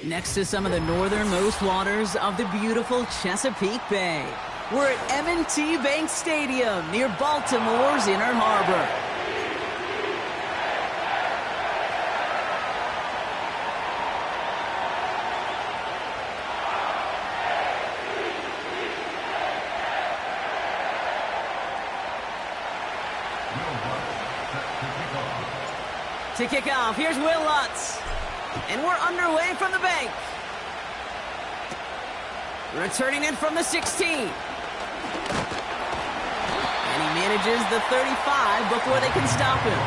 Next to some of the northernmost waters of the beautiful Chesapeake Bay. We're at M&T Bank Stadium near Baltimore's Inner Harbor. To kick off, here's Will Lutz. And we're underway from the bank. Returning in from the 16. And he manages the 35 before they can stop him.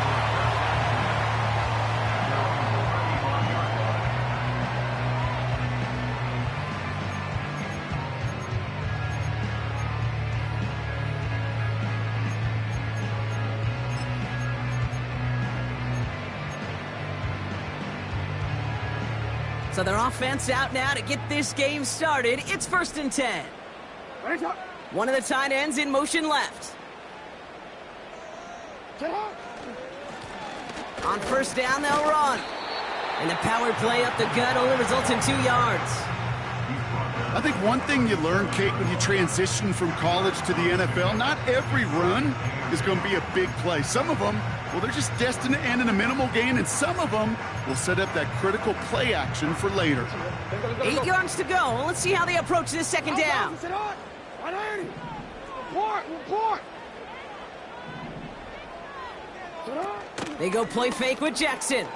So their offense out now to get this game started. It's 1st and 10. One of the tight ends in motion left. On 1st down, they'll run. And the power play up the gut only results in 2 yards. I think one thing you learn, Kate, when you transition from college to the NFL, not every run is going to be a big play. Some of them, well, they're just destined to end in a minimal gain, and some of them will set up that critical play action for later. 8 yards to go. Let's see how they approach this 2nd down. They go play fake with Jackson.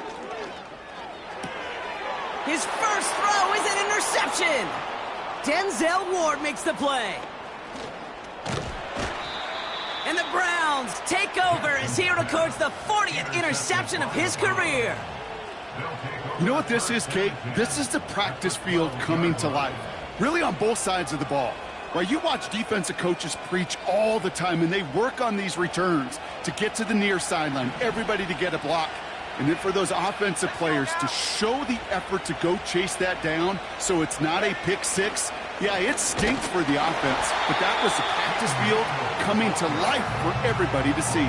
His first throw is an interception. Denzel Ward makes the play. And the Browns take over as he records the 40th interception of his career. You know what this is, Kate? This is the practice field coming to life. Really on both sides of the ball. Right, you watch defensive coaches preach all the time, and they work on these returns to get to the near sideline, everybody to get a block. And then for those offensive players to show the effort to go chase that down so it's not a pick six, yeah, it stinks for the offense, but that was the practice field coming to life for everybody to see.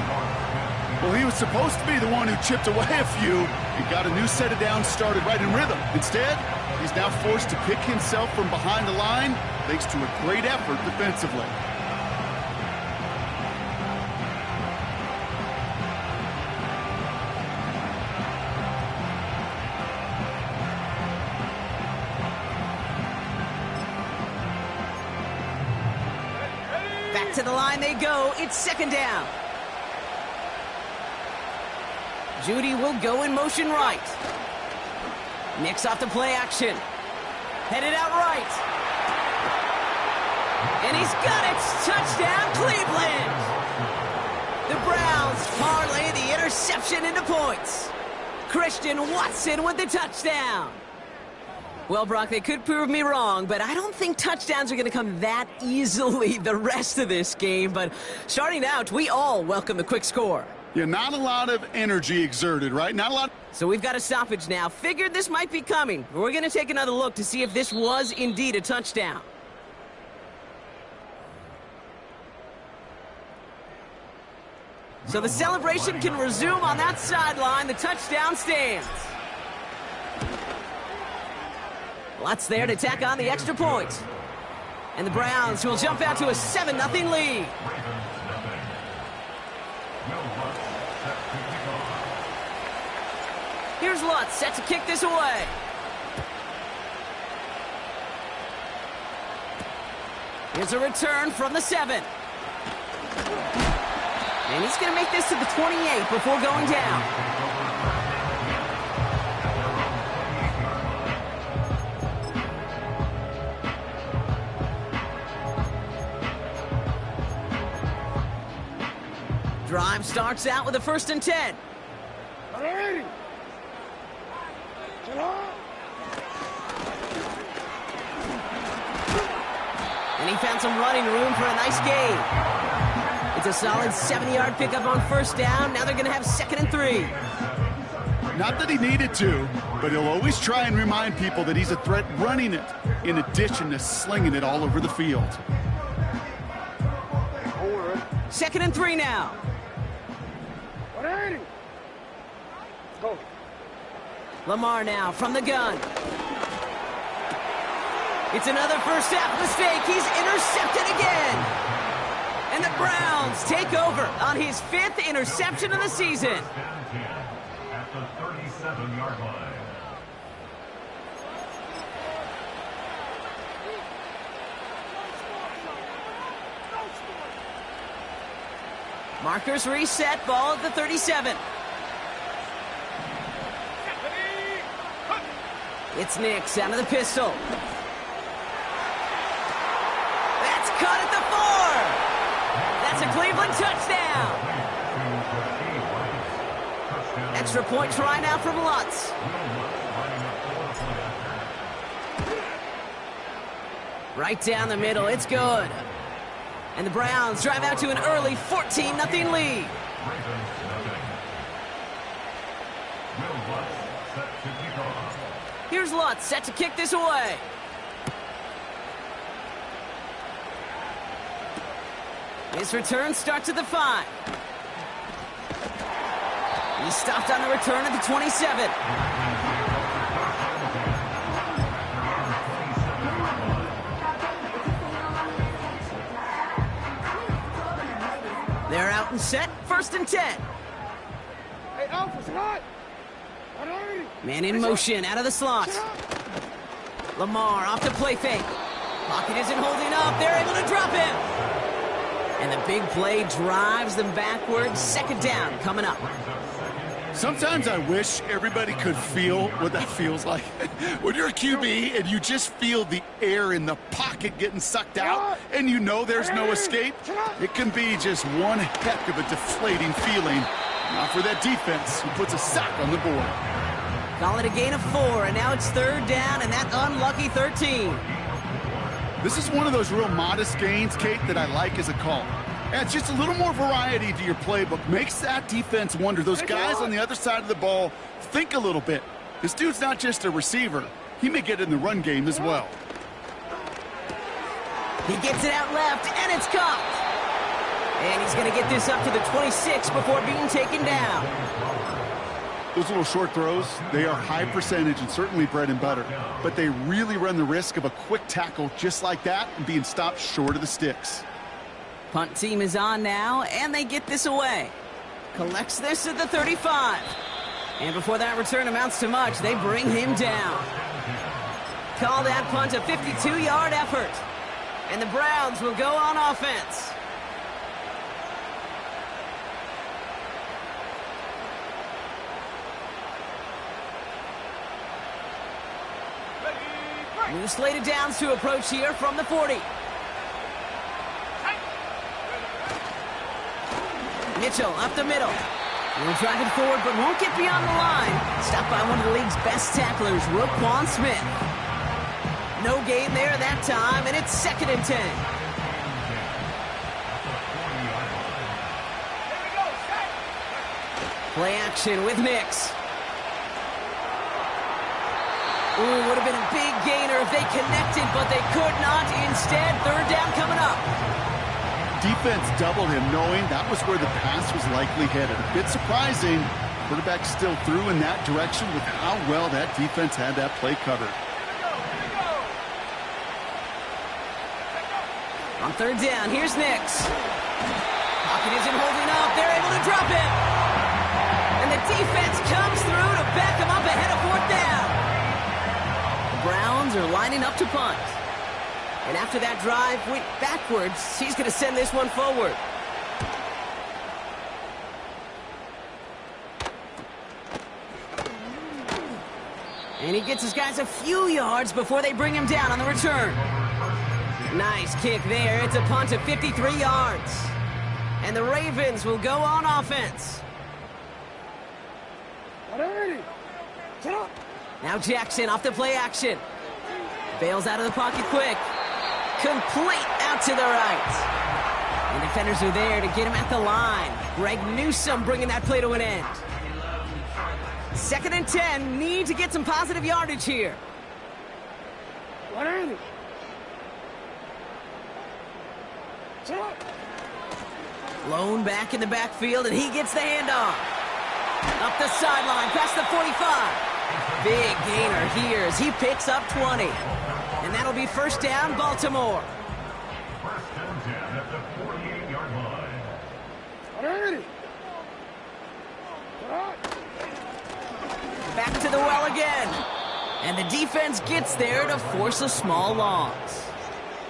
Well, he was supposed to be the one who chipped away a few and got a new set of downs started right in rhythm. Instead, he's now forced to pick himself from behind the line thanks to a great effort defensively. Back to the line they go. It's 2nd down. Judy will go in motion right. Nicks off the play action. Headed out right. And he's got it. Touchdown, Cleveland. The Browns parlay the interception into points. Christian Watson with the touchdown. Well, Brock, they could prove me wrong, but I don't think touchdowns are going to come that easily the rest of this game. But starting out, we all welcome the quick score. Yeah, not a lot of energy exerted, right? Not a lot. So we've got a stoppage now. Figured this might be coming. We're going to take another look to see if this was indeed a touchdown. So the celebration can resume on that sideline. The touchdown stands. Lutz there to tack on the extra point. And the Browns will jump out to a 7-0 lead. Here's Lutz set to kick this away. Here's a return from the 7. And he's going to make this to the 28 before going down. Drive starts out with a 1st and 10. And he found some running room for a nice gain. It's a solid 70-yard pickup on 1st down. Now they're going to have 2nd and 3. Not that he needed to, but he'll always try and remind people that he's a threat running it, in addition to slinging it all over the field. 2nd and 3 now. Lamar now from the gun. It's another first half mistake. He's intercepted again. And the Browns take over on his 5th interception of the season. At the 37-yard line. Markers reset, ball at the 37. It's Nix out of the pistol. That's caught at the 4. That's a Cleveland touchdown. Extra point try now from Lutz. Right down the middle, it's good. And the Browns drive out to an early 14-0 lead. Here's Lutz set to kick this away. His return starts at the 5. He stopped on the return at the 27. They're out and set, 1st and 10. Hey, Alpha, not. Man in motion, out of the slot. Lamar off the play fake. Pocket isn't holding up. They're able to drop him. And the big play drives them backwards. 2nd down coming up. Sometimes I wish everybody could feel what that feels like. When you're a QB and you just feel the air in the pocket getting sucked out and you know there's no escape, it can be just one heck of a deflating feeling. Not for that defense who puts a sack on the board. Call it a gain of 4, and now it's 3rd down and that unlucky 13. This is one of those real modest gains, Kate, that I like as a call. Adds just a little more variety to your playbook. Makes that defense wonder. Those guys on the other side of the ball think a little bit. This dude's not just a receiver. He may get in the run game as well. He gets it out left, and it's caught. And he's going to get this up to the 26 before being taken down. Those little short throws, they are high percentage and certainly bread and butter. But they really run the risk of a quick tackle just like that and being stopped short of the sticks. Punt team is on now, and they get this away. Collects this at the 35. And before that return amounts to much, they bring him down. Call that punt a 52-yard effort. And the Browns will go on offense. New slated downs to approach here from the 40. Mitchell up the middle. He'll drive it forward, but won't get beyond the line. Stopped by one of the league's best tacklers, Roquan Smith. No gain there that time, and it's 2nd and 10. Play action with Nix. Ooh, would have been a big gainer if they connected, but they could not. Instead, 3rd down coming up. Defense doubled him, knowing that was where the pass was likely headed. A bit surprising. Quarterback still threw in that direction with how well that defense had that play covered. On 3rd down, here's Nix. Pocket isn't holding up. They're able to drop him. And the defense comes through to back him up ahead of 4th down. Browns are lining up to punt. And after that drive went backwards, he's going to send this one forward. And he gets his guys a few yards before they bring him down on the return. Nice kick there. It's a punt of 53 yards. And the Ravens will go on offense. Now Jackson off the play action. Bails out of the pocket quick. Complete out to the right. And defenders are there to get him at the line. Greg Newsome bringing that play to an end. 2nd and 10. Need to get some positive yardage here. Lone back in the backfield, and he gets the handoff. Up the sideline, past the 45. Big gainer here as he picks up 20. And And that'll be first down, Baltimore. First and 10 at the 48-yard line. Ready. Hot. Back to the well again. And the defense gets there to force a small loss.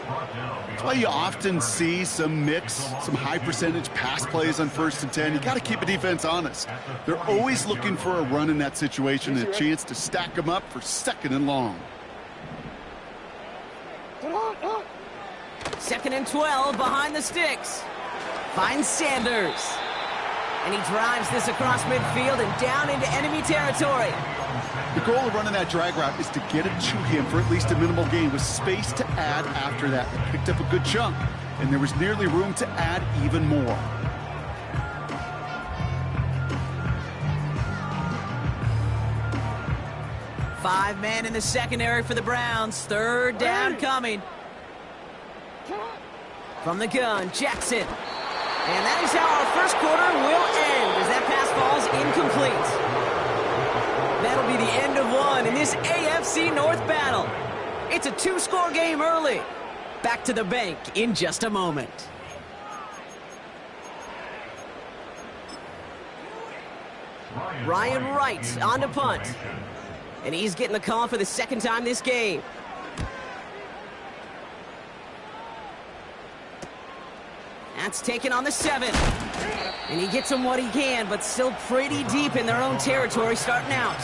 That's why you often see some mix, some high percentage pass plays on first and 10. You got to keep a defense honest. They're always looking for a run in that situation and a chance to stack them up for second and long. Second and 12 behind the sticks. Finds Sanders. And he drives this across midfield and down into enemy territory. The goal of running that drag route is to get it to him for at least a minimal gain with space to add after that. He picked up a good chunk, and there was nearly room to add even more. Five men in the secondary for the Browns. Third down coming. From the gun, Jackson. And that is how our first quarter will end as that pass falls incomplete. That'll be the end of one in this AFC North battle. It's a two-score game early. Back to the bank in just a moment. Ryan Wright on to punt. And he's getting the call for the second time this game. That's taken on the 7. And he gets him what he can, but still pretty deep in their own territory starting out.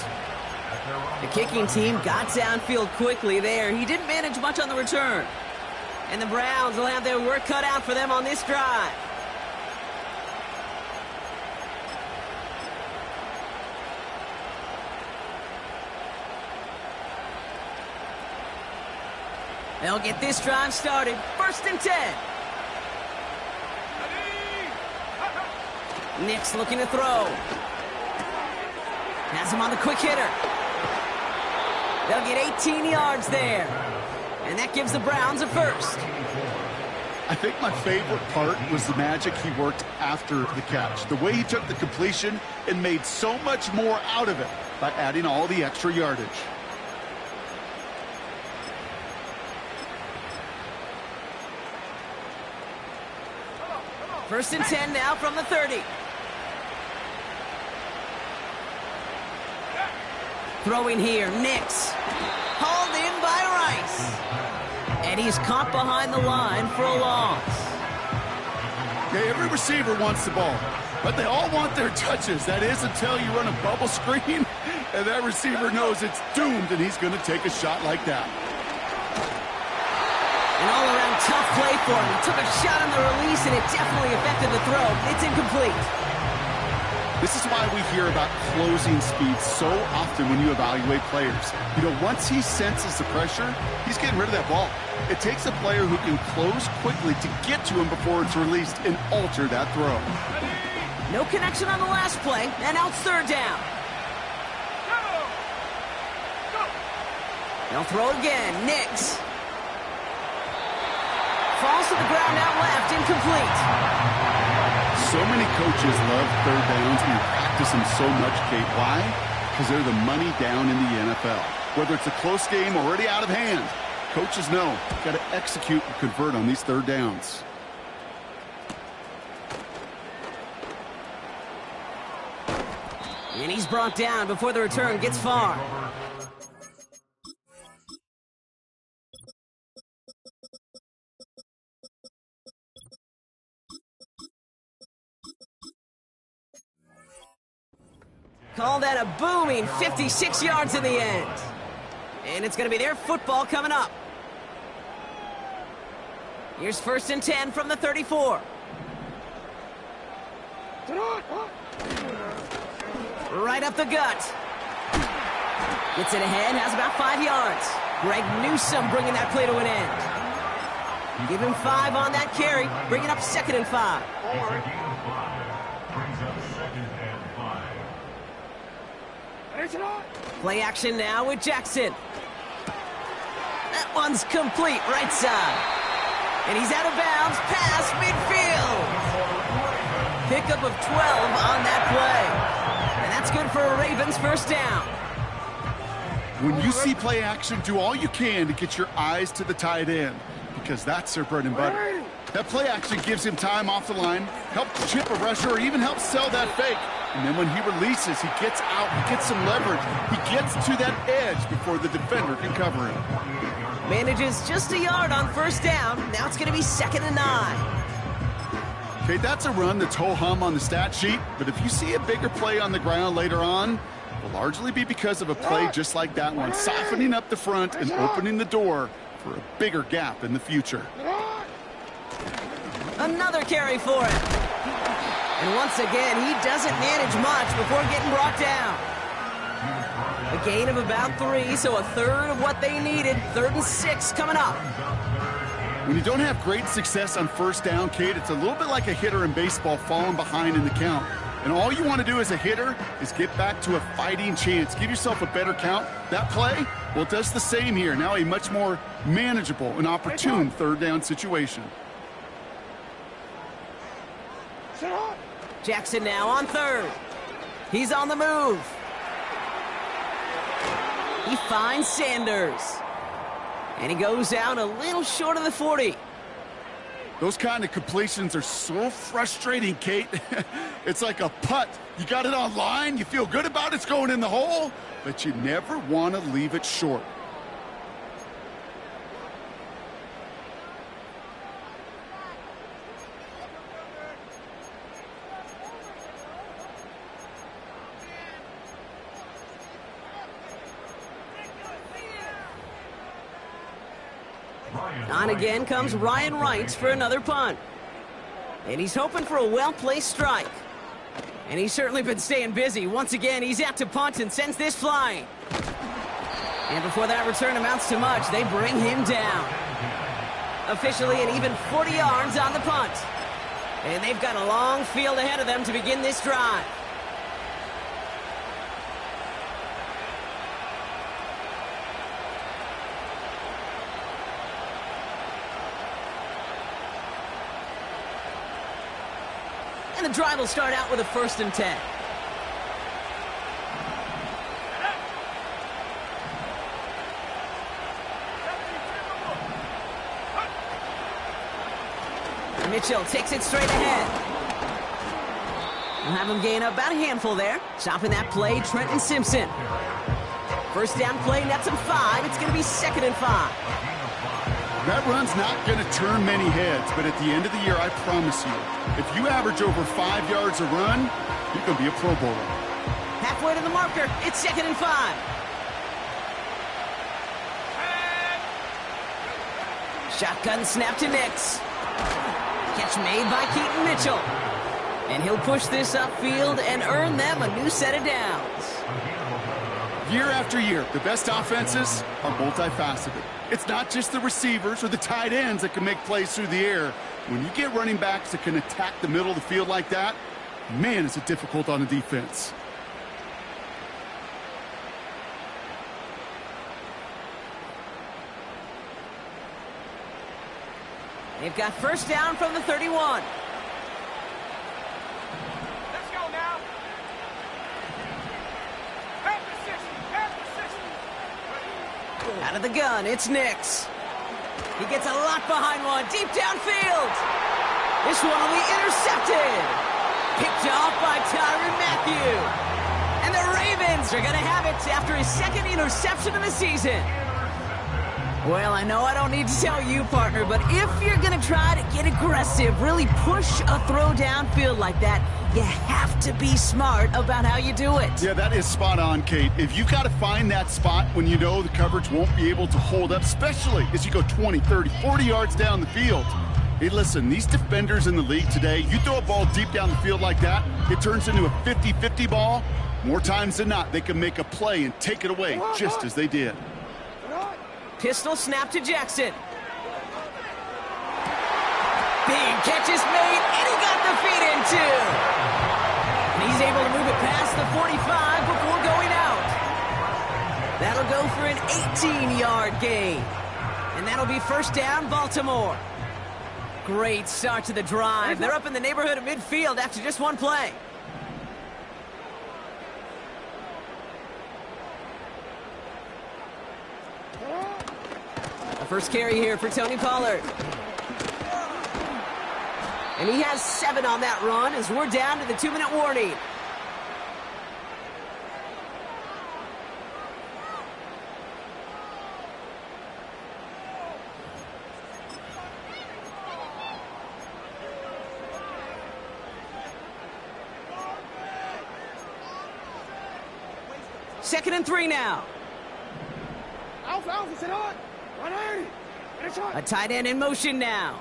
The kicking team got downfield quickly there. He didn't manage much on the return. And the Browns will have their work cut out for them on this drive. They'll get this drive started. First and 10. Nick's looking to throw. Has him on the quick hitter. They'll get 18 yards there. And that gives the Browns a first. I think my favorite part was the magic he worked after the catch. The way he took the completion and made so much more out of it by adding all the extra yardage. First and 10 now from the 30. Throwing here, Nix. Hauled in by Rice. And he's caught behind the line for a loss. Yeah, every receiver wants the ball, but they all want their touches. That is until you run a bubble screen, and that receiver knows it's doomed, and he's going to take a shot like that. An all-around tough play for him. He took a shot on the release, and it definitely affected the throw. It's incomplete. This is why we hear about closing speed so often when you evaluate players. You know, once he senses the pressure, he's getting rid of that ball. It takes a player who can close quickly to get to him before it's released and alter that throw. No connection on the last play, and now it's third down. They'll throw again. Nix. Falls to the ground out left, incomplete. So many coaches love third downs and practice them so much, Kate. Why? Because they're the money down in the NFL. Whether it's a close game or already out of hand, coaches know got to execute and convert on these third downs. And he's brought down before the return gets far. Call that a booming 56 yards in the end. And it's going to be their football coming up. Here's first and 10 from the 34. Right up the gut. Gets it ahead, has about 5 yards. Greg Newsome bringing that play to an end. Give him 5 on that carry, bringing up second and 5. Brings up second and 5. Play action now with Jackson. That one's complete, right side. And he's out of bounds, past midfield. Pickup of 12 on that play. And that's good for a Ravens first down. When you see play action, do all you can to get your eyes to the tight end, because that's their bread and butter. That play action gives him time off the line, helps chip a rusher, or even helps sell that fake. And then when he releases, he gets out, he gets some leverage. He gets to that edge before the defender can cover him. Manages just a yard on first down. Now it's going to be 2nd and 9. Okay, that's a run that's ho-hum on the stat sheet, but if you see a bigger play on the ground later on, it will largely be because of a play just like that one, softening up the front and opening the door for a bigger gap in the future. Another carry for him. And once again, he doesn't manage much before getting brought down. A gain of about 3, so a third of what they needed. 3rd and 6 coming up. When you don't have great success on first down, Kate, it's a little bit like a hitter in baseball falling behind in the count. And all you want to do as a hitter is get back to a fighting chance. Give yourself a better count. That play, well, it does the same here. Now a much more manageable and opportune 3rd down situation. Jackson now on 3rd. He's on the move. He finds Sanders. And he goes out a little short of the 40. Those kind of completions are so frustrating, Kate. It's like a putt. You got it on line, you feel good about it's going in the hole, but you never want to leave it short. On again comes Ryan Wright for another punt. And he's hoping for a well-placed strike. And he's certainly been staying busy. Once again, he's out to punt and sends this flying. And before that return amounts to much, they bring him down. Officially an even 40 yards on the punt. And they've got a long field ahead of them to begin this drive. And the drive will start out with a 1st and 10. Mitchell takes it straight ahead. We'll have him gain about a handful there. Stopping that play, Trenton Simpson. First down play, nets him 5. It's going to be 2nd and 5. That run's not going to turn many heads, but at the end of the year, I promise you, if you average over 5 yards a run, you're going to be a Pro Bowler. Halfway to the marker, it's 2nd and 5. Shotgun snap to Nix. Catch made by Keaton Mitchell. And he'll push this upfield and earn them a new set of downs. Year after year, the best offenses are multifaceted. It's not just the receivers or the tight ends that can make plays through the air. When you get running backs that can attack the middle of the field like that, man, is it difficult on the defense. They've got first down from the 31. Let's go now. Back to 60. Out of the gun, it's Nix. He gets a lot behind one, deep downfield. This one will be intercepted. Picked off by Tyrann Mathieu. And the Ravens are going to have it after his 2nd interception of the season. Well, I know I don't need to tell you, partner, but if you're going to try to get aggressive, really push a throw downfield like that, you have to be smart about how you do it. Yeah, that is spot on, Kate. If you've got to find that spot when you know the coverage won't be able to hold up, especially as you go 20, 30, 40 yards down the field. Hey, listen, these defenders in the league today, you throw a ball deep down the field like that, it turns into a 50-50 ball. More times than not, they can make a play and take it away just as they did. Pistol snap to Jackson. Big catch is made, and he got the feet in too. And he's able to move it past the 45 before going out. That'll go for an 18-yard gain. And that'll be first down, Baltimore. Great start to the drive. They're up in the neighborhood of midfield after just one play. First carry here for Tony Pollard. And he has 7 on that run as we're down to the 2-minute warning. Second and 3 now. A tight end in motion now.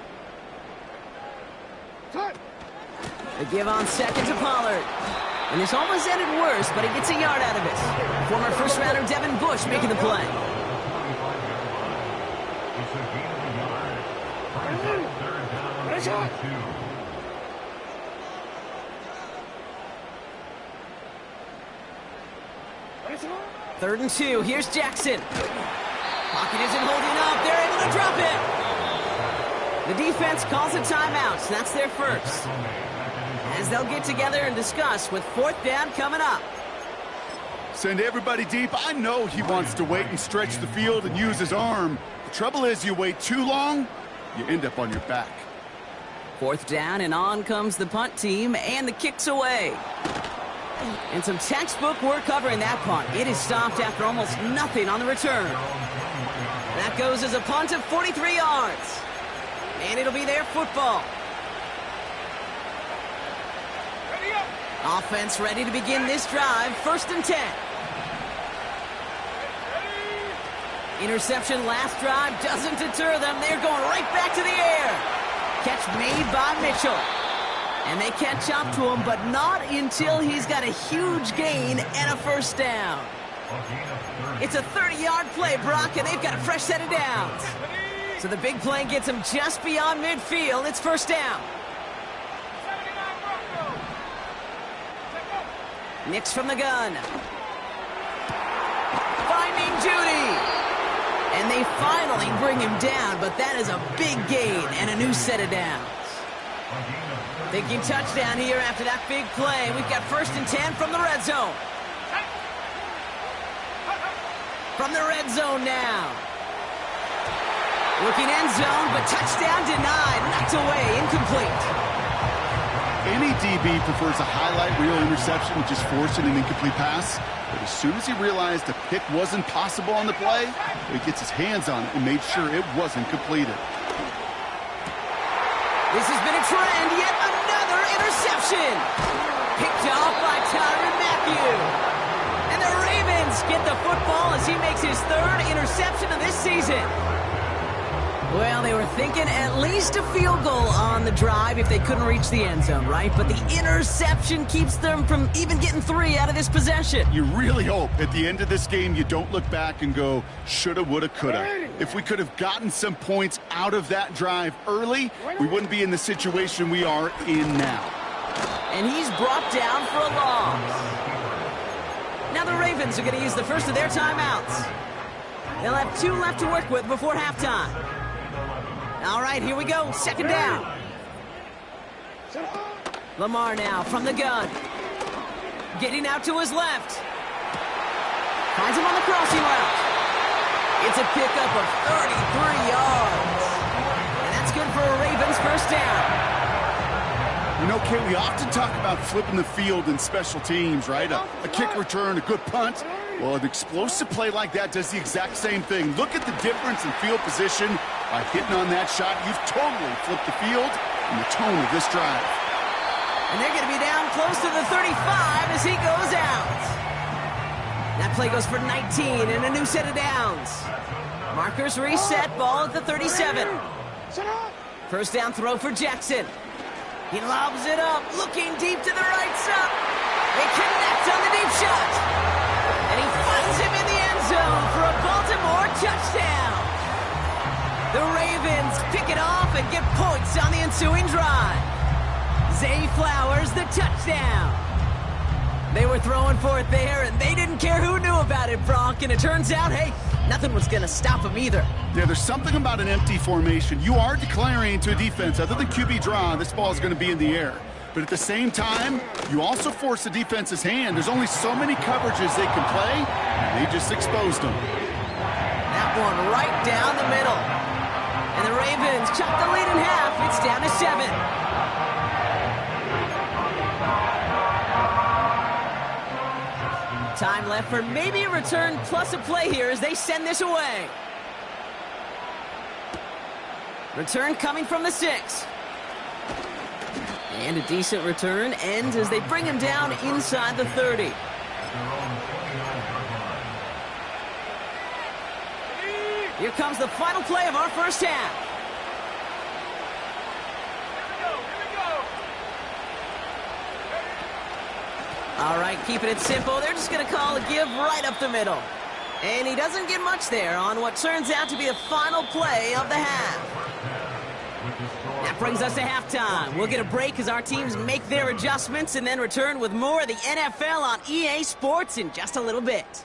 They give on second to Pollard. And this almost ended worse, but he gets a yard out of it. Former first-rounder Devin Bush making the play. Third and 2. Here's Jackson. Pocket isn't holding up. They're able to drop it. The defense calls a timeout. So that's their first. As they'll get together and discuss with 4th down coming up. Send everybody deep. I know he wants to wait and stretch the field and use his arm. The trouble is you wait too long, you end up on your back. 4th down, and on comes the punt team, and the kick's away. And some textbook work covering that punt. It is stopped after almost nothing on the return. That goes as a punt of 43 yards. And it'll be their football. Offense ready to begin this drive. 1st and 10. Interception last drive doesn't deter them. They're going right back to the air. Catch made by Mitchell. And they catch up to him, but not until he's got a huge gain and a 1st down. It's a 30-yard play, Brock, and they've got a fresh set of downs. So the big play gets him just beyond midfield. It's 1st down. Nix from the gun. Finding Judy. And they finally bring him down, but that is a big gain and a new set of downs. Thinking touchdown here after that big play. We've got 1st and 10 from the red zone. From the red zone now. Looking end zone, but touchdown denied. Knocked away, incomplete. Any DB prefers a highlight reel interception with just forcing an incomplete pass. But as soon as he realized a pick wasn't possible on the play, he gets his hands on it and made sure it wasn't completed. This has been a trend, yet another interception. Picked off by Tyrann Mathieu. And the Ravens get the football as he makes his 3rd interception of this season. Well, they were thinking at least a field goal on the drive if they couldn't reach the end zone, right? But the interception keeps them from even getting 3 out of this possession. You really hope at the end of this game you don't look back and go, shoulda, woulda, coulda. If we could have gotten some points out of that drive early, we wouldn't be in the situation we are in now. And he's brought down for a loss. Now the Ravens are going to use the first of their timeouts. They'll have 2 left to work with before halftime. All right, here we go. 2nd down. Lamar now from the gun. Getting out to his left. Finds him on the crossing route. It's a pickup of 33 yards. And that's good for a Ravens 1st down. You know, Kate, we often talk about flipping the field in special teams, right? A kick return, a good punt. Well, an explosive play like that does the exact same thing. Look at the difference in field position. By hitting on that shot, you've totally flipped the field and the tone of this drive. And they're going to be down close to the 35 as he goes out. That play goes for 19 and a new set of downs. Markers reset, ball at the 37. 1st down throw for Jackson. He lobs it up, looking deep to the right side. They connect on the deep shot. And he finds him in the end zone for a Baltimore touchdown. The Ravens pick it off and get points on the ensuing drive. Zay Flowers, the touchdown. They were throwing for it there, and they didn't care who knew about it, Brock. And it turns out, hey, nothing was going to stop them either. Yeah, there's something about an empty formation. You are declaring to a defense, other than QB draw, this ball is going to be in the air. But at the same time, you also force the defense's hand. There's only so many coverages they can play, and they just exposed them. That one right down the middle. And the Ravens chop the lead in half. It's down to 7. Time left for maybe a return plus a play here as they send this away. Return coming from the 6. And a decent return ends as they bring him down inside the 30. Here comes the final play of our first half. All right, keeping it simple. They're just going to call a give right up the middle. And he doesn't get much there on what turns out to be the final play of the half. That brings us to halftime. We'll get a break as our teams make their adjustments and then return with more of the NFL on EA Sports in just a little bit.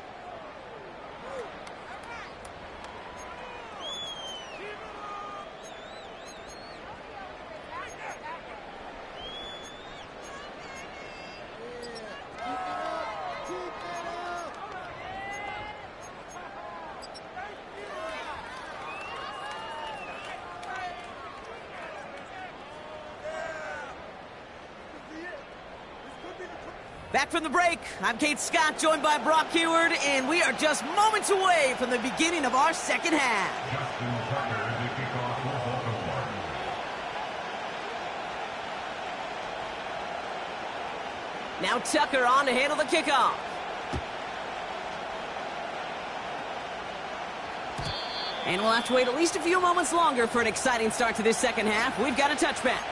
Back from the break, I'm Kate Scott, joined by Brock Heward, and we are just moments away from the beginning of our second half. Now Tucker on to handle the kickoff. And we'll have to wait at least a few moments longer for an exciting start to this second half. We've got a touchback.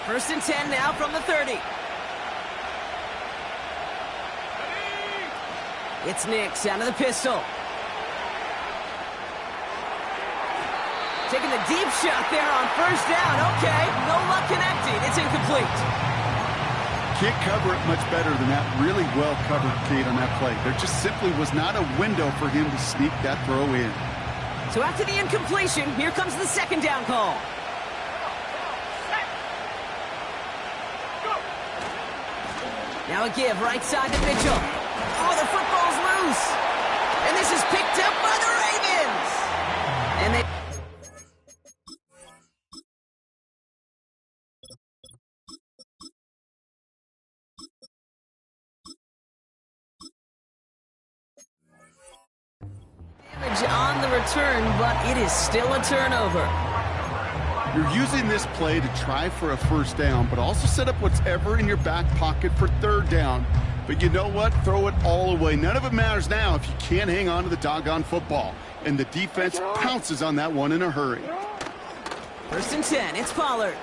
First and 10 now from the 30. It's Nix out of the pistol. Taking the deep shot there on first down. Okay, no luck connecting. It's incomplete. Can't cover it much better than that. Really well covered, Kate, on that play. There just simply was not a window for him to sneak that throw in. So after the incompletion, here comes the second down call. Now a give right side to Mitchell. Oh, the football's loose. And this is picked up by the Ravens. And they... damage on the return, but it is still a turnover. You're using this play to try for a first down, but also set up whatever in your back pocket for third down. But you know what? Throw it all away. None of it matters now if you can't hang on to the doggone football. And the defense pounces on that one in a hurry. First and 10, it's Pollard.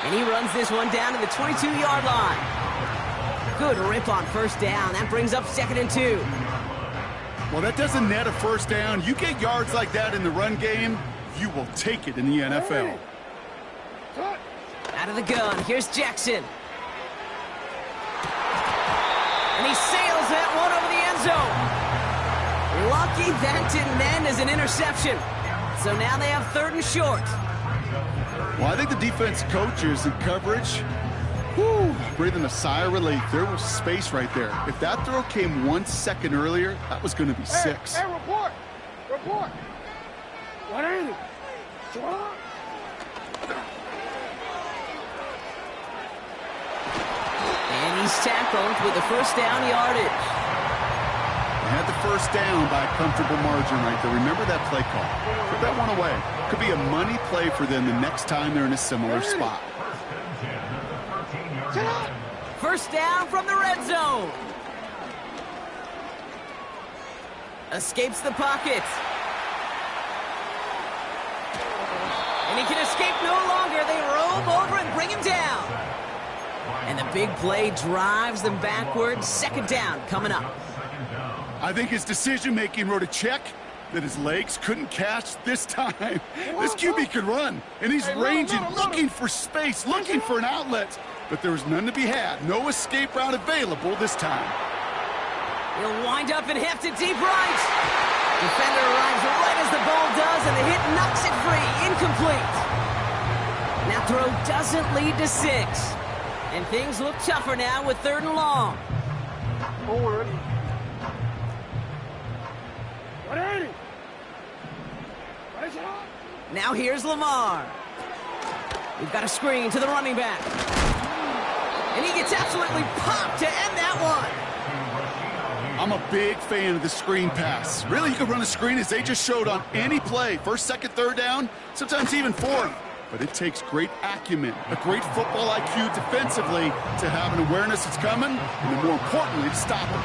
And he runs this one down to the 22-yard line. Good rip on first down. That brings up second and 2. Well, that doesn't net a first down. You get yards like that in the run game, you will take it in the NFL. Out of the gun, here's Jackson. And he sails that one over the end zone. Lucky that didn't end as an interception. So now they have third and short. Well, I think the defense coaches in coverage, breathing a sigh of relief. There was space right there. If that throw came 1 second earlier, that was going to be 6. Hey, report! Report! What is it? And he's tackled with the first down yardage. They had the first down by a comfortable margin right there. Remember that play call. Put that one away. Could be a money play for them the next time they're in a similar spot. First down from the red zone. Escapes the pocket. And he can escape no longer. They roam over and bring him down. And the big play drives them backwards. Second down coming up. I think his decision-making wrote a check that his legs couldn't catch this time. This QB could run, and he's ranging, looking for space, looking for an outlet. But there was none to be had. No escape route available this time. He'll wind up and heft it deep right. Defender arrives right as the ball does, and the hit knocks it free. Incomplete. Now throw doesn't lead to 6. And things look tougher now with 3rd and long. Forward. 180. Now here's Lamar. We've got a screen to the running back. And he gets absolutely popped to end that one. I'm a big fan of the screen pass. Really, you can run a screen as they just showed on any play. 1st, 2nd, 3rd down, sometimes even 4th. But it takes great acumen, a great football IQ defensively to have an awareness it's coming, and then more importantly, to stop it.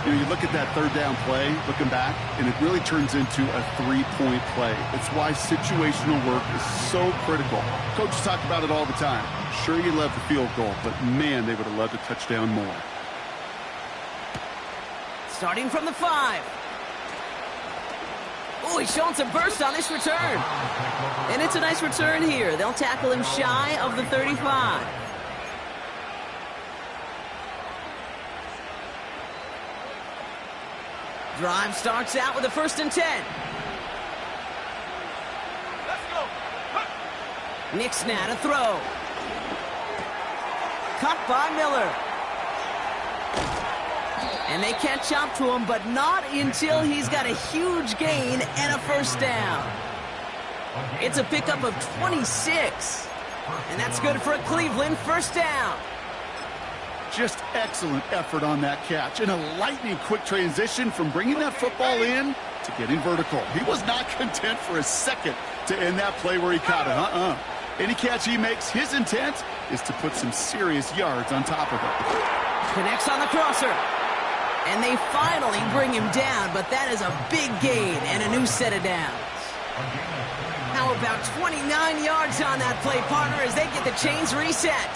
You know, you look at that 3rd down play, looking back, and it really turns into a 3-point play. It's why situational work is so critical. Coaches talk about it all the time. Sure, you love the field goal, but man, they would have loved a touchdown more. Starting from the 5. Oh, he's showing some burst on this return. And it's a nice return here. They'll tackle him shy of the 35. Drive starts out with a 1st and 10. Let's go. Nixon to throw. Cut by Miller. And they catch up to him, but not until he's got a huge gain and a 1st down. It's a pickup of 26. And that's good for a Cleveland 1st down. Just excellent effort on that catch. And a lightning-quick transition from bringing that football in to getting vertical. He was not content for a second to end that play where he caught it. Any catch he makes, his intent is to put some serious yards on top of it. Connects on the crosser. And they finally bring him down, but that is a big gain and a new set of downs. How about 29 yards on that play, partner, as they get the chains reset.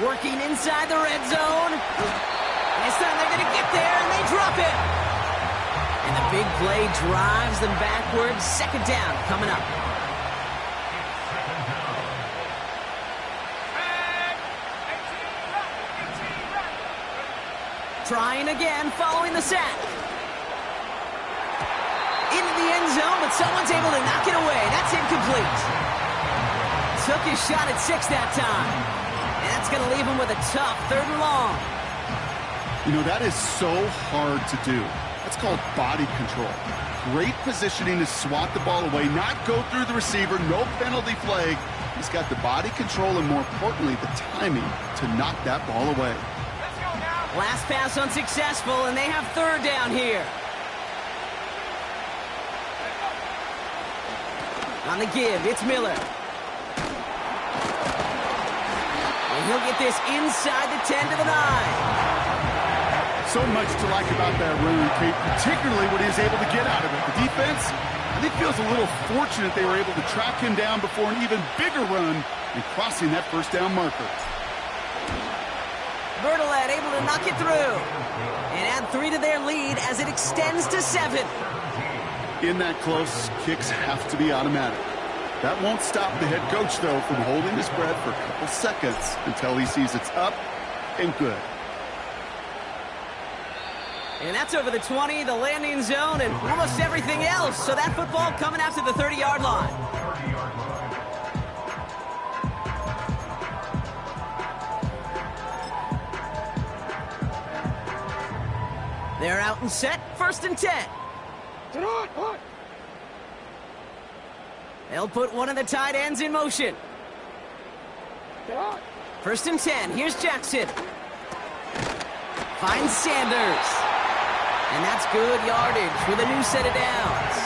Working inside the red zone. This time they're going to get there, and they drop it. And the big play drives them backwards. 2nd down coming up. Trying again, following the sack. Into the end zone, but someone's able to knock it away. That's incomplete. Took his shot at 6 that time. And that's going to leave him with a tough 3rd and long. You know, that is so hard to do. That's called body control. Great positioning to swat the ball away, not go through the receiver, no penalty flag. He's got the body control and, more importantly, the timing to knock that ball away. Last pass unsuccessful, and they have 3rd down here. On the give, it's Miller. And he'll get this inside the 10 to the 9. So much to like about that run, Kate, particularly what he was able to get out of it. The defense, I think, feels a little fortunate they were able to track him down before an even bigger run and crossing that 1st down marker. Bertolet able to knock it through and add 3 to their lead as it extends to 7. In that close, kicks have to be automatic. That won't stop the head coach, though, from holding his breath for a couple seconds until he sees it's up and good. And that's over the 20, the landing zone, and almost everything else. So that football coming out to the 30-yard line. They're out and set, 1st and 10. They'll put one of the tight ends in motion. 1st and 10, here's Jackson. Finds Sanders. And that's good yardage with a new set of downs.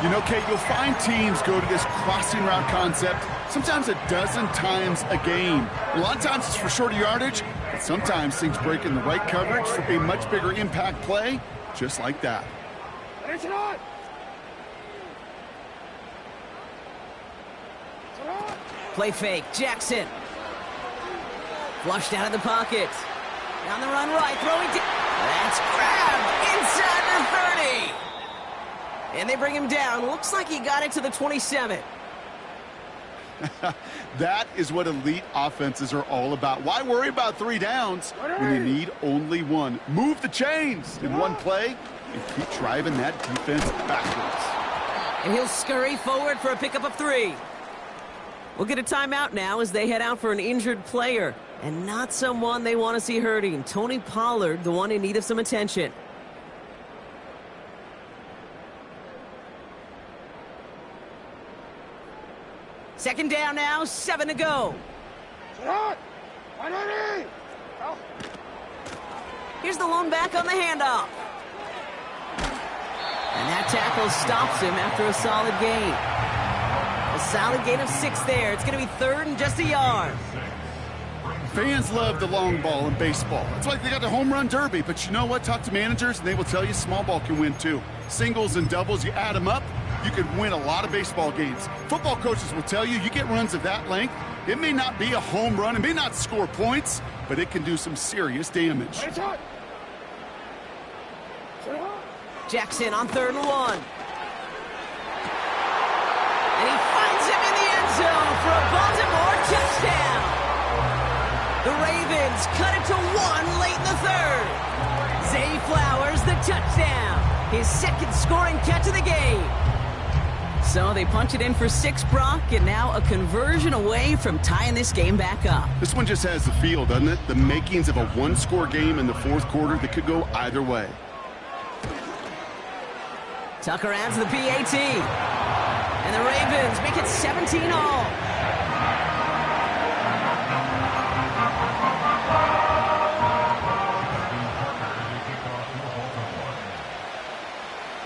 You know, Kate, you'll find teams go to this crossing route concept sometimes a dozen times a game. A lot of times it's for shorter yardage, but sometimes things break in the right coverage for a much bigger impact play, just like that. Play fake, Jackson. Flushed out of the pocket. Down the run right, throwing deep. That's grabbed inside the 30. And they bring him down. Looks like he got it to the 27. That is what elite offenses are all about. Why worry about 3 downs when you need only 1? Move the chains in one play. and keep driving that defense backwards. And he'll scurry forward for a pickup of 3. We'll get a timeout now as they head out for an injured player. And not someone they want to see hurting. Tony Pollard, the one in need of some attention. Second down now, 7 to go. Here's the lone back on the handoff. And that tackle stops him after a solid gain. A solid gain of 6 there. It's going to be 3rd and just a yard. Fans love the long ball in baseball. It's like they got the home run derby, but you know what? Talk to managers, and they will tell you small ball can win too. Singles and doubles, you add them up, you could win a lot of baseball games. Football coaches will tell you, you get runs of that length, it may not be a home run, it may not score points, but it can do some serious damage. Jackson on 3rd and 1. And he finds him in the end zone for a Baltimore touchdown. The Ravens cut it to 1 late in the 3rd. Zay Flowers, the touchdown. His 2nd scoring catch of the game. So they punch it in for 6, Brock, and now a conversion away from tying this game back up. This one just has the feel, doesn't it? The makings of a 1-score game in the 4th quarter that could go either way. Tucker adds the PAT. And the Ravens make it 17 all.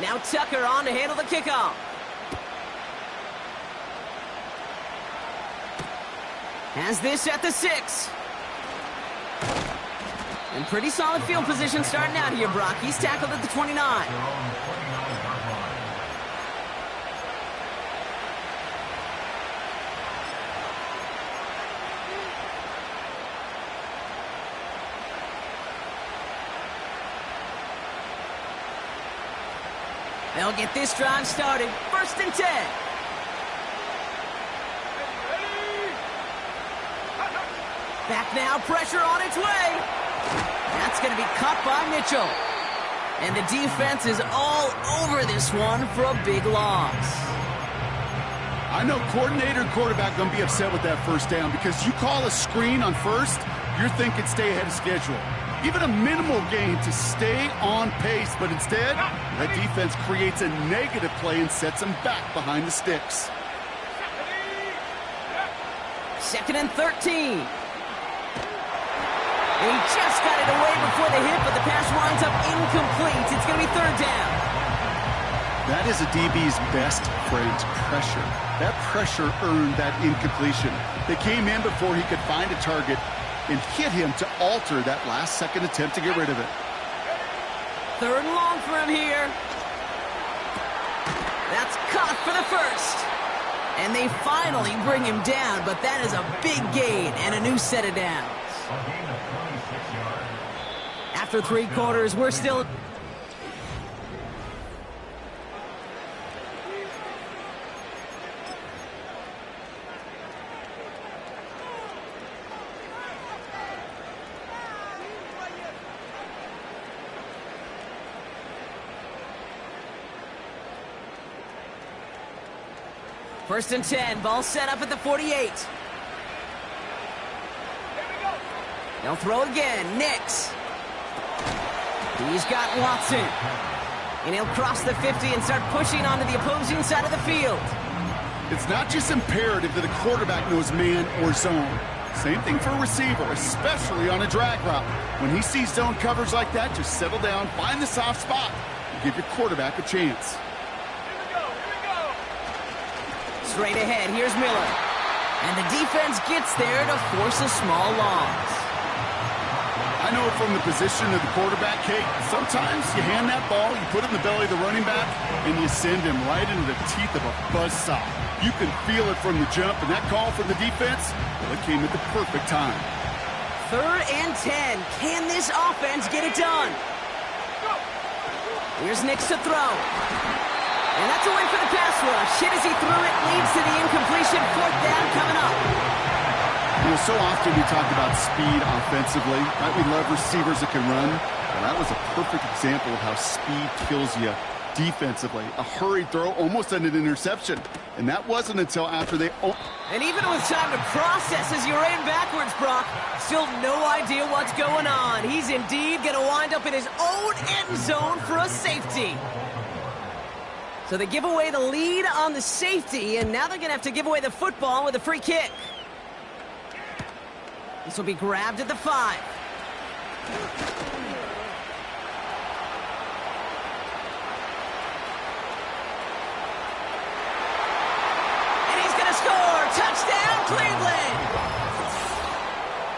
Now Tucker on to handle the kickoff. Has this at the 6. And pretty solid field position starting out here, Brock. He's tackled at the 29. They'll get this drive started. 1st and 10. Back now, pressure on its way. That's going to be caught by Mitchell. And the defense is all over this one for a big loss. I know coordinator and quarterback going to be upset with that 1st down because you call a screen on 1st, you're thinking stay ahead of schedule. Even a minimal gain to stay on pace, but instead, that defense creates a negative play and sets them back behind the sticks. 2nd and 13. And he just got it away before the hit, but the pass winds up incomplete. It's going to be 3rd down. That is a DB's best friend, pressure. That pressure earned that incompletion. They came in before he could find a target and hit him to alter that last-second attempt to get rid of it. 3rd and long for him here. That's caught for the 1st. And they finally bring him down, but that is a big gain and a new set of downs. After 3 quarters, we're still... First and 10, ball set up at the 48. They'll throw again, Nix. He's got Watson. And he'll cross the 50 and start pushing onto the opposing side of the field. It's not just imperative that a quarterback knows man or zone. Same thing for a receiver, especially on a drag route. When he sees zone coverage like that, just settle down, find the soft spot, and give your quarterback a chance. Straight ahead, here's Miller. And the defense gets there to force a small loss. I know it from the position of the quarterback, Kate. Sometimes you hand that ball, you put it in the belly of the running back, and you send him right into the teeth of a buzzsaw. You can feel it from the jump, and that call from the defense, well, it came at the perfect time. 3rd and 10. Can this offense get it done? Here's Nix to throw. And that's a win for the pass rush. Hit as he threw it, leads to the incompletion. 4th down coming up. You know, so often we talk about speed offensively, right? We love receivers that can run. Well, that was a perfect example of how speed kills you defensively. A hurried throw almost ended an interception. And that wasn't until after they... And even with time to process as you ran backwards, Brock, still no idea what's going on. He's indeed going to wind up in his own end zone for a safety. So they give away the lead on the safety, and now they're going to have to give away the football with a free kick. This will be grabbed at the 5. Touchdown, Cleveland!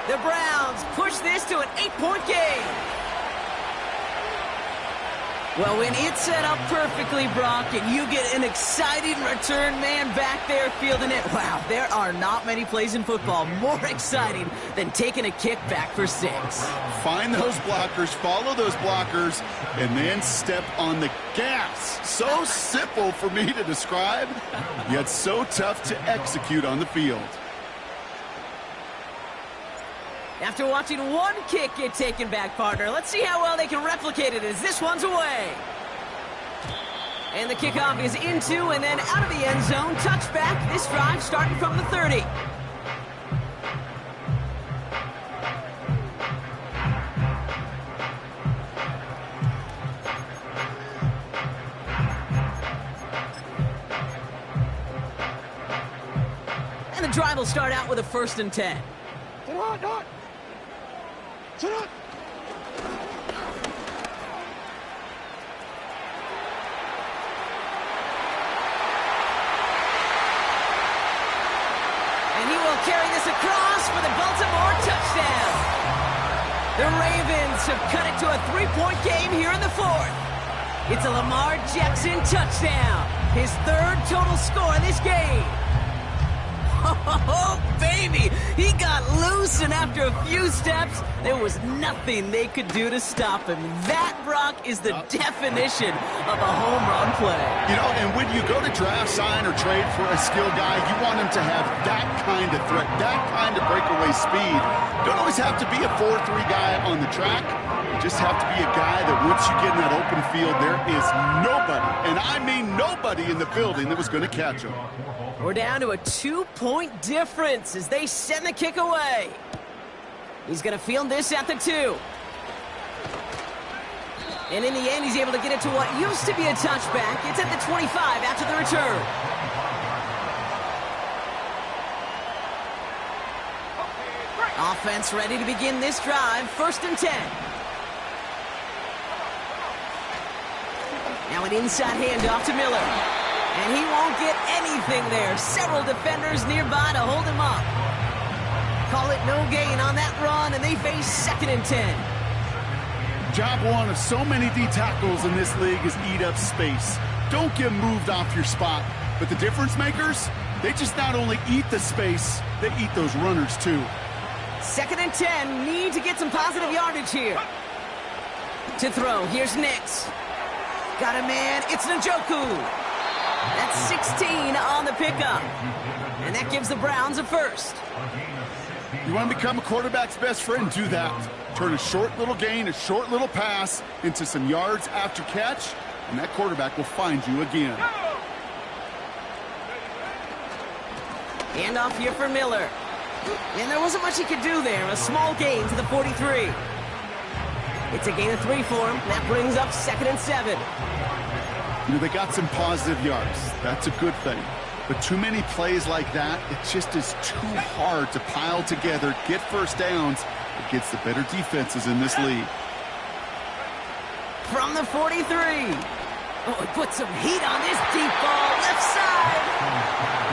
The Browns push this to an 8-point game. Well, when it's set up perfectly, Brock, and you get an exciting return man back there fielding it, wow, there are not many plays in football more exciting than taking a kick back for 6. Find those blockers, follow those blockers, and then step on the gas. So simple for me to describe, yet so tough to execute on the field. After watching one kick get taken back, partner, let's see how well they can replicate it as this one's away. And the kickoff is into and then out of the end zone. Touchback, this drive starting from the 30. And the drive will start out with a 1st and 10. Sit up. And he will carry this across for the Baltimore touchdown. The Ravens have cut it to a 3-point game here in the 4th. It's a Lamar Jackson touchdown. His 3rd total score this game. Oh, baby! He got loose, and after a few steps, there was nothing they could do to stop him. That, Brock, is the definition of a home run play. You know, and when you go to draft, sign, or trade for a skilled guy, you want him to have that kind of threat, that kind of breakaway speed. Don't always have to be a 4-3 guy on the track. You just have to be a guy that once you get in that open field, there is nobody, and I mean nobody in the building that was going to catch him. We're down to a 2-point difference as they send the kick away. He's going to field this at the 2. And in the end, he's able to get it to what used to be a touchback. It's at the 25 after the return. Offense ready to begin this drive. 1st and 10. Now an inside handoff to Miller. And he won't get anything there. Several defenders nearby to hold him up. Call it no gain on that run, and they face 2nd and 10. Job one of so many D tackles in this league is eat up space. Don't get moved off your spot. But the difference makers, they just not only eat the space, they eat those runners too. 2nd and 10, need to get some positive yardage here. To throw, here's Nix. Got a man, it's Njoku. That's 16 on the pickup. And that gives the Browns a 1st. You want to become a quarterback's best friend? Do that. Turn a short little gain, a short little pass into some yards after catch, and that quarterback will find you again. Handoff here for Miller. And there wasn't much he could do there. A small gain to the 43. It's a gain of 3 for him. That brings up 2nd and 7. You know, they got some positive yards. That's a good thing. But too many plays like that, it just is too hard to pile together, get 1st downs against the better defenses in this league. From the 43. Oh, he put some heat on this deep ball, left side.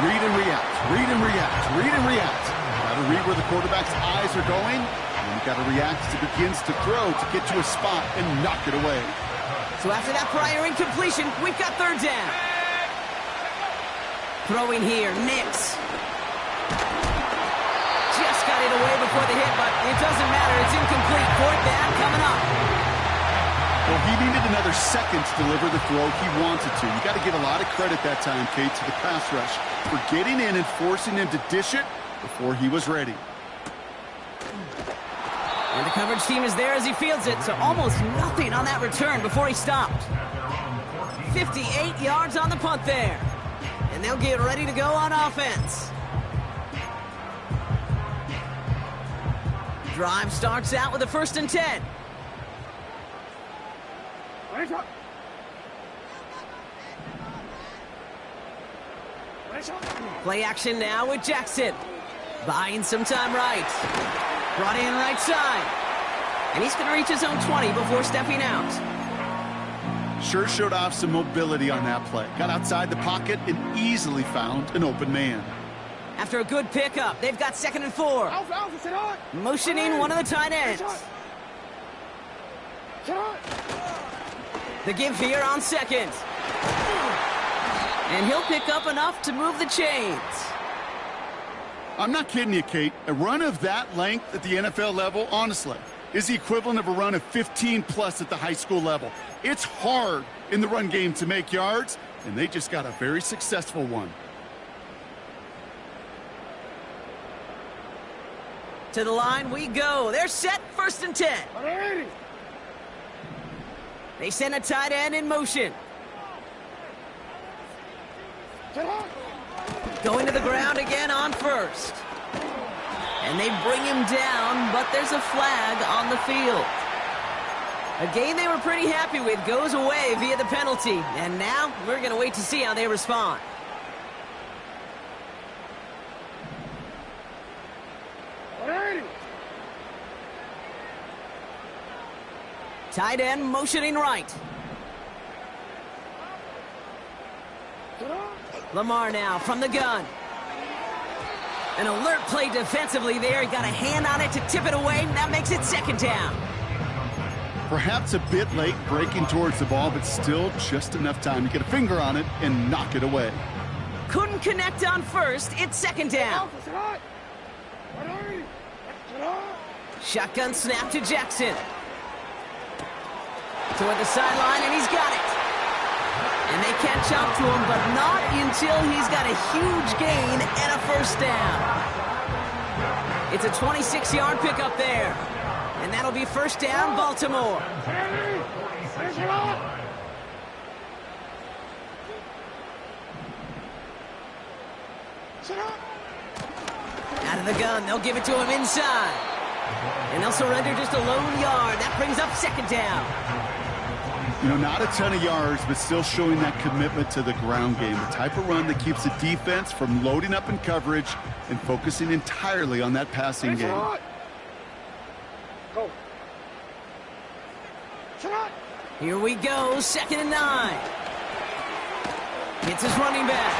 Read and react, read and react, read and react. Got to read where the quarterback's eyes are going, and you got to react as he begins to throw to get to a spot and knock it away. So after that prior incompletion, we've got 3rd down. Throwing here, Nix. Just got it away before the hit, but it doesn't matter. It's incomplete. 4th down coming up. Well, he needed another second to deliver the throw he wanted to. You got to give a lot of credit that time, Kate, to the pass rush for getting in and forcing him to dish it before he was ready. And the coverage team is there as he fields it, so almost nothing on that return before he stopped. 58 yards on the punt there. And they'll get ready to go on offense. Drive starts out with a 1st and 10. Play action now with Jackson. Buying some time right. Brought in right side. And he's going to reach his own 20 before stepping out. Sure showed off some mobility on that play. Got outside the pocket and easily found an open man. After a good pickup, they've got 2nd and 4. Motioning one of the tight ends. The give here on 2nd. And he'll pick up enough to move the chains. I'm not kidding you, Kate. A run of that length at the NFL level, honestly, is the equivalent of a run of 15+ at the high school level. It's hard in the run game to make yards, and they just got a very successful one. To the line we go. They're set, 1st and 10. They send a tight end in motion. Going to the ground again on 1st. And they bring him down, but there's a flag on the field. A game they were pretty happy with goes away via the penalty. And now we're going to wait to see how they respond. Tight end motioning right. Lamar now from the gun. An alert play defensively there. He got a hand on it to tip it away. That makes it 2nd down. Perhaps a bit late breaking towards the ball, but still just enough time to get a finger on it and knock it away. Couldn't connect on 1st. It's 2nd down. Shotgun snap to Jackson. Toward the sideline, and he's got it. And they catch up to him, but not until he's got a huge gain and a 1st down. It's a 26-yard pickup there. And that'll be 1st down, Baltimore. Out of the gun, they'll give it to him inside. And they'll surrender just a lone yard. That brings up 2nd down. You know, not a ton of yards, but still showing that commitment to the ground game. The type of run that keeps the defense from loading up in coverage and focusing entirely on that passing game. Here we go, 2nd and 9. Hits his running back.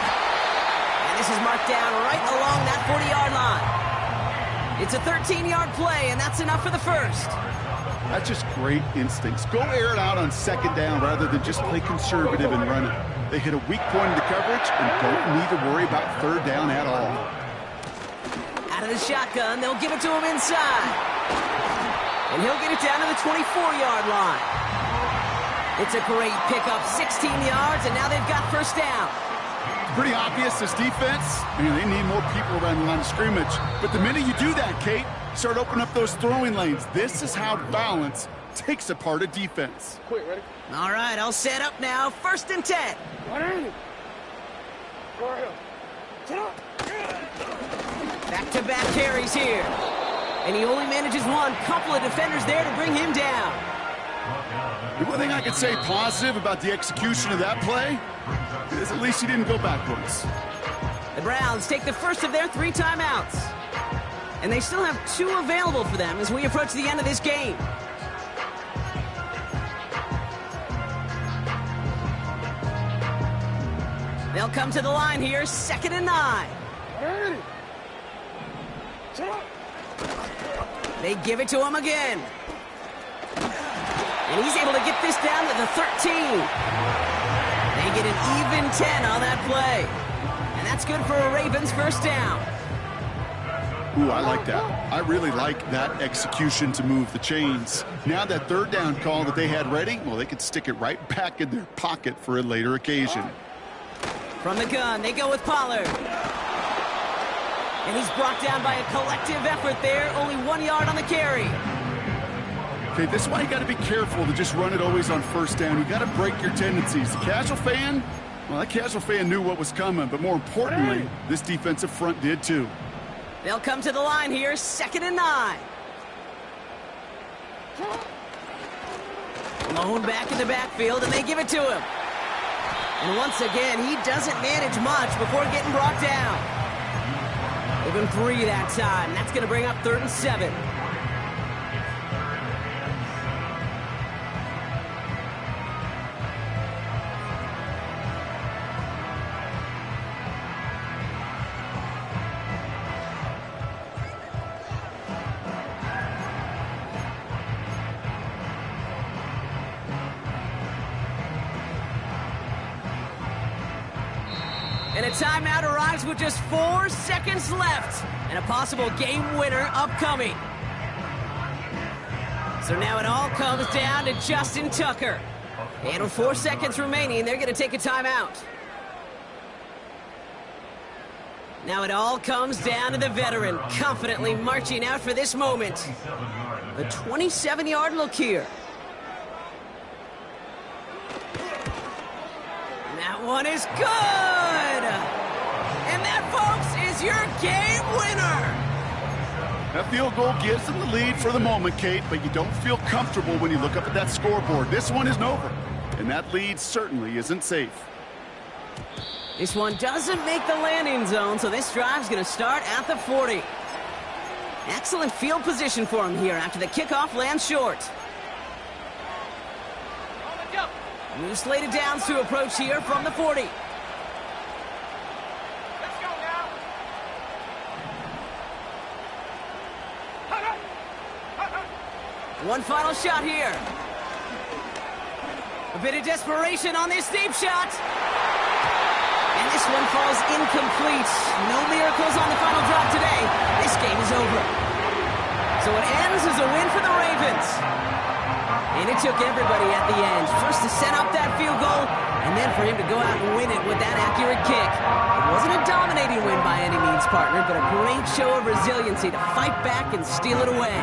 And this is marked down right along that 40-yard line. It's a 13-yard play, and that's enough for the 1st. That's just great instincts. Go air it out on 2nd down rather than just play conservative and run it. They hit a weak point in the coverage and don't need to worry about 3rd down at all. Out of the shotgun, they'll give it to him inside. And he'll get it down to the 24-yard line. It's a great pickup, 16 yards, and now they've got 1st down. It's pretty obvious this defense, they need more people around the line of scrimmage. But the minute you do that, Kate, start opening up those throwing lanes. This is how balance takes apart a defense. Quick, ready? All right, I'll set up now. 1st and 10. Back-to-back carries here. And he only manages one. Couple of defenders there to bring him down. The one thing I could say positive about the execution of that play is at least he didn't go backwards. The Browns take the first of their 3 timeouts. And they still have 2 available for them as we approach the end of this game. They'll come to the line here, 2nd and 9. They give it to him again. And he's able to get this down to the 13. They get an even 10 on that play. And that's good for a Ravens 1st down. Ooh, I like that. I really like that execution to move the chains. Now that 3rd down call that they had ready, well, they could stick it right back in their pocket for a later occasion. From the gun, they go with Pollard. And he's brought down by a collective effort there. Only 1 yard on the carry. Okay, this is why you got to be careful to just run it always on first down. You got to break your tendencies. The casual fan, well, that casual fan knew what was coming, but more importantly, this defensive front did too. They'll come to the line here, 2nd and 9. Lone back in the backfield, and they give it to him. And once again, he doesn't manage much before getting brought down. Give him 3 that time. That's going to bring up 3rd and 7. And a timeout arrives with just 4 seconds left, and a possible game winner upcoming. So now it all comes down to Justin Tucker. And with 4 seconds remaining, they're going to take a timeout. Now it all comes down to the veteran, confidently marching out for this moment. A 27-yard look here. That one is good! And that, folks, is your game winner! That field goal gives them the lead for the moment, Kate, but you don't feel comfortable when you look up at that scoreboard. This one isn't over, and that lead certainly isn't safe. This one doesn't make the landing zone, so this drive's going to start at the 40. Excellent field position for him here after the kickoff lands short. New slated downs to approach here from the 40. Let's go now. One final shot here. A bit of desperation on this deep shot. And this one falls incomplete. No miracles on the final drop today. This game is over. So it ends as a win for the Ravens. And it took everybody at the end. First to set up that field goal, and then for him to go out and win it with that accurate kick. It wasn't a dominating win by any means, partner, but a great show of resiliency to fight back and steal it away.